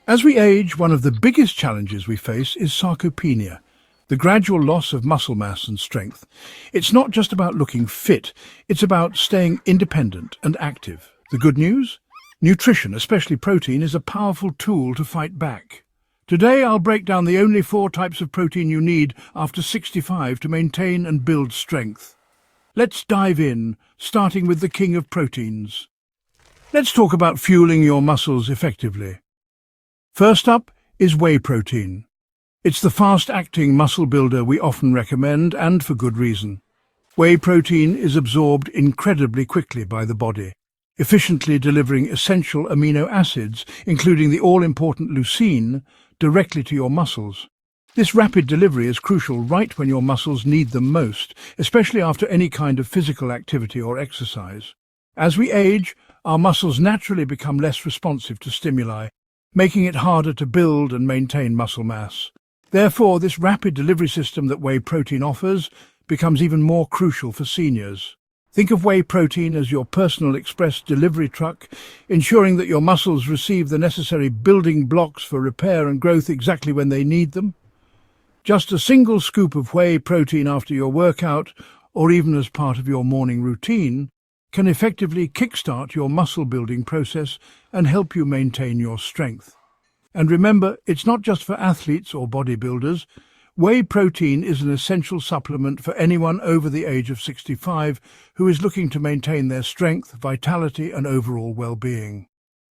As we age, one of the biggest challenges we face is sarcopenia, the gradual loss of muscle mass and strength. It's not just about looking fit, it's about staying independent and active. The good news? Nutrition, especially protein, is a powerful tool to fight back. Today I'll break down the only 4 types of protein you need after 65 to maintain and build strength. Let's dive in, starting with the king of proteins. Let's talk about fueling your muscles effectively. First up is whey protein. It's the fast-acting muscle builder we often recommend, and for good reason. Whey protein is absorbed incredibly quickly by the body, efficiently delivering essential amino acids, including the all-important leucine, directly to your muscles. This rapid delivery is crucial right when your muscles need them most, especially after any kind of physical activity or exercise. As we age, our muscles naturally become less responsive to stimuli, making it harder to build and maintain muscle mass. Therefore, this rapid delivery system that whey protein offers becomes even more crucial for seniors. Think of whey protein as your personal express delivery truck, ensuring that your muscles receive the necessary building blocks for repair and growth exactly when they need them. Just a single scoop of whey protein after your workout, or even as part of your morning routine, can effectively kickstart your muscle building process and help you maintain your strength. And remember, it's not just for athletes or bodybuilders. Whey protein is an essential supplement for anyone over the age of 65 who is looking to maintain their strength, vitality, and overall well-being.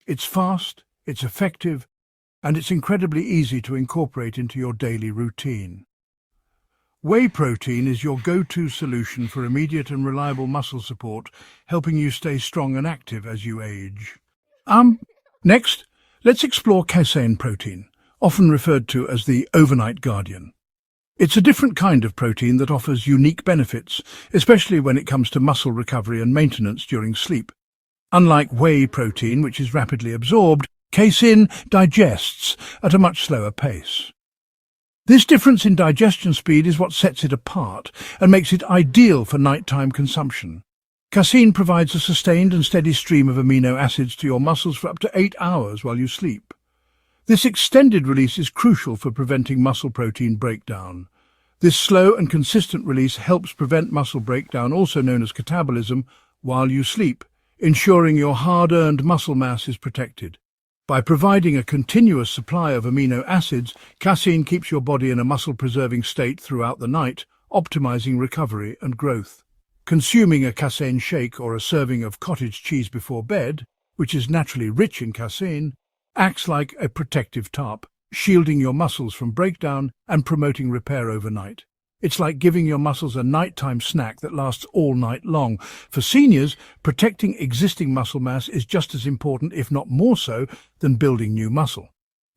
It's fast, it's effective, and it's incredibly easy to incorporate into your daily routine. Whey protein is your go-to solution for immediate and reliable muscle support, helping you stay strong and active as you age. Next, let's explore casein protein, often referred to as the overnight guardian. It's a different kind of protein that offers unique benefits, especially when it comes to muscle recovery and maintenance during sleep. Unlike whey protein, which is rapidly absorbed, casein digests at a much slower pace. This difference in digestion speed is what sets it apart and makes it ideal for nighttime consumption. Cassine provides a sustained and steady stream of amino acids to your muscles for up to 8 hours while you sleep. This extended release is crucial for preventing muscle protein breakdown. This slow and consistent release helps prevent muscle breakdown, also known as catabolism, while you sleep, ensuring your hard-earned muscle mass is protected. By providing a continuous supply of amino acids, casein keeps your body in a muscle-preserving state throughout the night, optimizing recovery and growth. Consuming a casein shake or a serving of cottage cheese before bed, which is naturally rich in casein, acts like a protective tarp, shielding your muscles from breakdown and promoting repair overnight. It's like giving your muscles a nighttime snack that lasts all night long. For seniors, protecting existing muscle mass is just as important, if not more so, than building new muscle.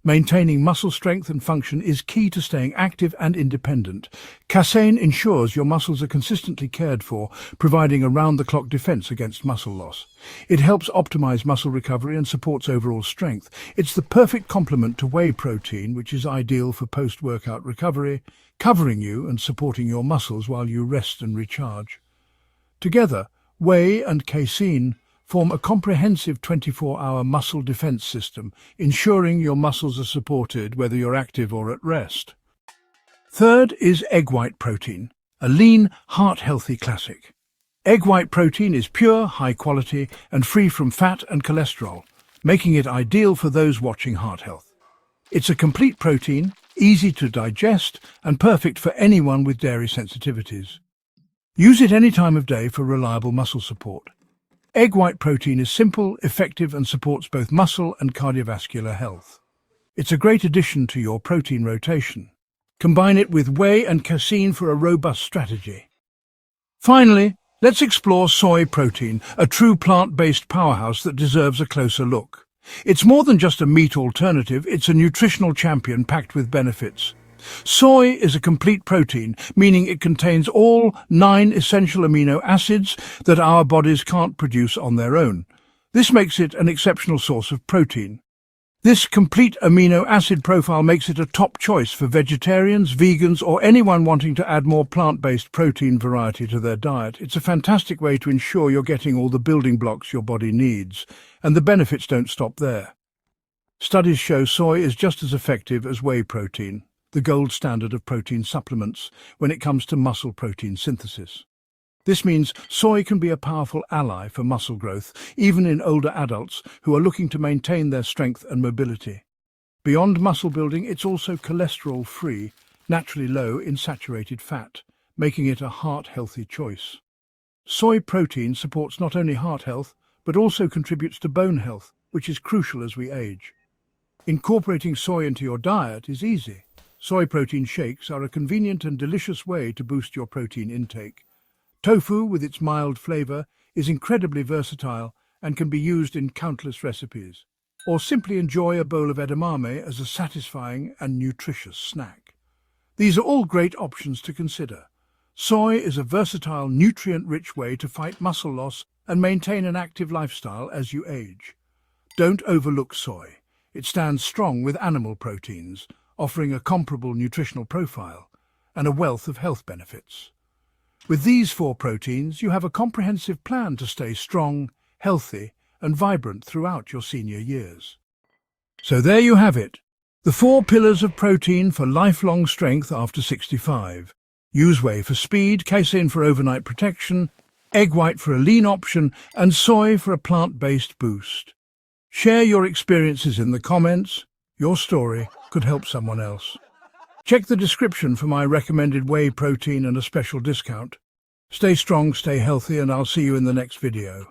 Maintaining muscle strength and function is key to staying active and independent. Casein ensures your muscles are consistently cared for, providing a round-the-clock defense against muscle loss. It helps optimize muscle recovery and supports overall strength. It's the perfect complement to whey protein, which is ideal for post-workout recovery, covering you and supporting your muscles while you rest and recharge. Together, whey and casein form a comprehensive 24-hour muscle defense system, ensuring your muscles are supported whether you're active or at rest. Third is egg white protein, a lean, heart-healthy classic. Egg white protein is pure, high quality, and free from fat and cholesterol, making it ideal for those watching heart health. It's a complete protein, easy to digest, and perfect for anyone with dairy sensitivities. Use it any time of day for reliable muscle support. Egg white protein is simple, effective, and supports both muscle and cardiovascular health. It's a great addition to your protein rotation. Combine it with whey and casein for a robust strategy. Finally, let's explore soy protein, a true plant-based powerhouse that deserves a closer look. It's more than just a meat alternative, it's a nutritional champion packed with benefits. Soy is a complete protein, meaning it contains all 9 essential amino acids that our bodies can't produce on their own. This makes it an exceptional source of protein. This complete amino acid profile makes it a top choice for vegetarians, vegans, or anyone wanting to add more plant-based protein variety to their diet. It's a fantastic way to ensure you're getting all the building blocks your body needs, and the benefits don't stop there. Studies show soy is just as effective as whey protein, the gold standard of protein supplements when it comes to muscle protein synthesis. This means soy can be a powerful ally for muscle growth, even in older adults who are looking to maintain their strength and mobility. Beyond muscle building, it's also cholesterol-free, naturally low in saturated fat, making it a heart-healthy choice. Soy protein supports not only heart health, but also contributes to bone health, which is crucial as we age. Incorporating soy into your diet is easy. Soy protein shakes are a convenient and delicious way to boost your protein intake. Tofu, with its mild flavor, is incredibly versatile and can be used in countless recipes. Or simply enjoy a bowl of edamame as a satisfying and nutritious snack. These are all great options to consider. Soy is a versatile, nutrient-rich way to fight muscle loss and maintain an active lifestyle as you age. Don't overlook soy. It stands strong with animal proteins, offering a comparable nutritional profile and a wealth of health benefits. With these 4 proteins, you have a comprehensive plan to stay strong, healthy, and vibrant throughout your senior years. So there you have it, the 4 pillars of protein for lifelong strength after 65. Use whey for speed, casein for overnight protection, egg white for a lean option, and soy for a plant-based boost. Share your experiences in the comments. Your story could help someone else. Check the description for my recommended whey protein and a special discount. Stay strong, stay healthy, and I'll see you in the next video.